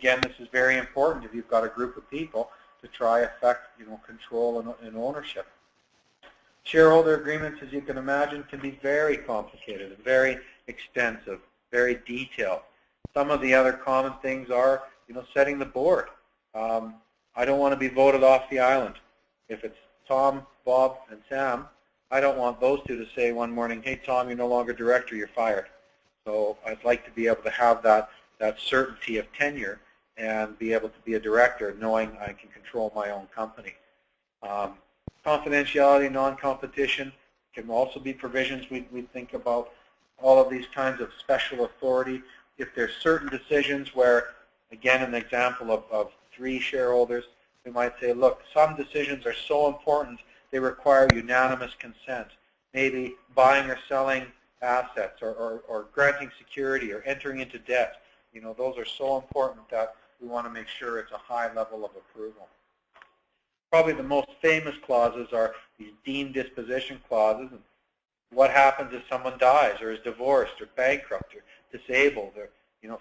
Again, this is very important if you've got a group of people to try affect, control and ownership. Shareholder agreements, as you can imagine, can be very complicated and very extensive, very detailed. Some of the other common things are, setting the board. I don't want to be voted off the island. If it's Tom, Bob, and Sam, I don't want those two to say one morning, hey, Tom, you're no longer director, you're fired. So I'd like to be able to have that certainty of tenure and be able to be a director knowing I can control my own company. Confidentiality, non-competition can also be provisions we think about. All of these kinds of special authority. If there's certain decisions where, again, an example of 3 shareholders, we might say, look, some decisions are so important they require unanimous consent. Maybe buying or selling assets or granting security or entering into debt. Those are so important that we want to make sure it's a high level of approval. Probably the most famous clauses are these deemed disposition clauses. And what happens if someone dies or is divorced or bankrupt or disabled or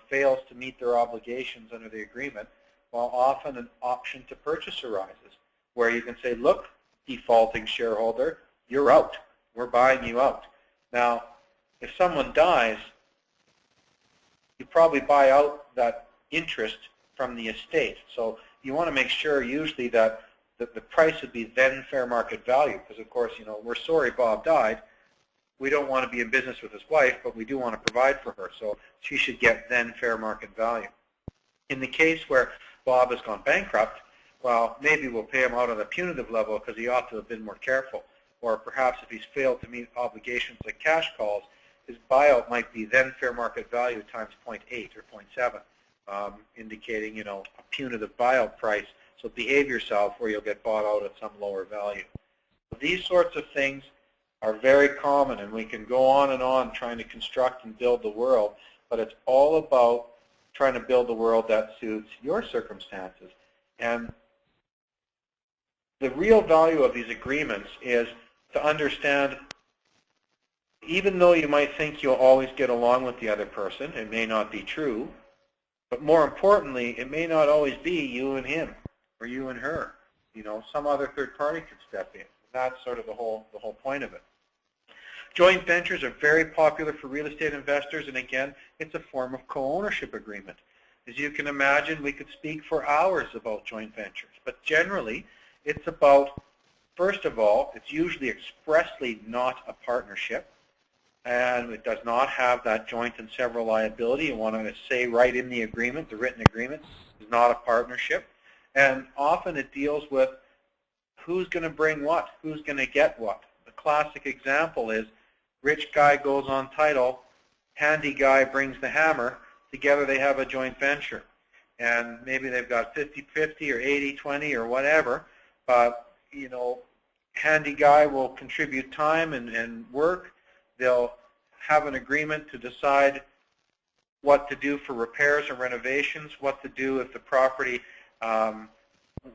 fails to meet their obligations under the agreement? Well, often an option to purchase arises where you can say, look, defaulting shareholder, you're out. We're buying you out. Now, if someone dies, you probably buy out that interest from the estate. So you want to make sure usually that the price would be then fair market value because, of course, we're sorry Bob died. We don't want to be in business with his wife, but we do want to provide for her. So she should get then fair market value. In the case where Bob has gone bankrupt, well, maybe we'll pay him out on a punitive level because he ought to have been more careful. Or perhaps if he's failed to meet obligations like cash calls, his buyout might be then fair market value times 0.8 or 0.7, indicating, a punitive buyout price. So behave yourself or you'll get bought out at some lower value. So these sorts of things are very common, and we can go on and on trying to construct and build the world, but it's all about trying to build a world that suits your circumstances. And the real value of these agreements is to understand, even though you might think you'll always get along with the other person, it may not be true, but more importantly, it may not always be you and him or you and her. Some other third party could step in. That's sort of the whole point of it. Joint ventures are very popular for real estate investors, and again, it's a form of co-ownership agreement. As you can imagine, we could speak for hours about joint ventures, but generally, it's about, first of all, it's usually expressly not a partnership, and it does not have that joint and several liability. You want to say right in the agreement, the written agreement, is not a partnership, and often it deals with who's going to bring what, who's going to get what. The classic example is rich guy goes on title, handy guy brings the hammer, together they have a joint venture. And maybe they've got 50-50 or 80-20 or whatever, but, handy guy will contribute time and work. They'll have an agreement to decide what to do for repairs or renovations, what to do if the property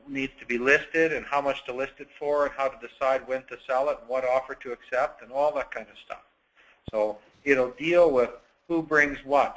needs to be listed and how much to list it for and how to decide when to sell it and what offer to accept and all that kind of stuff. So it'll deal with who brings what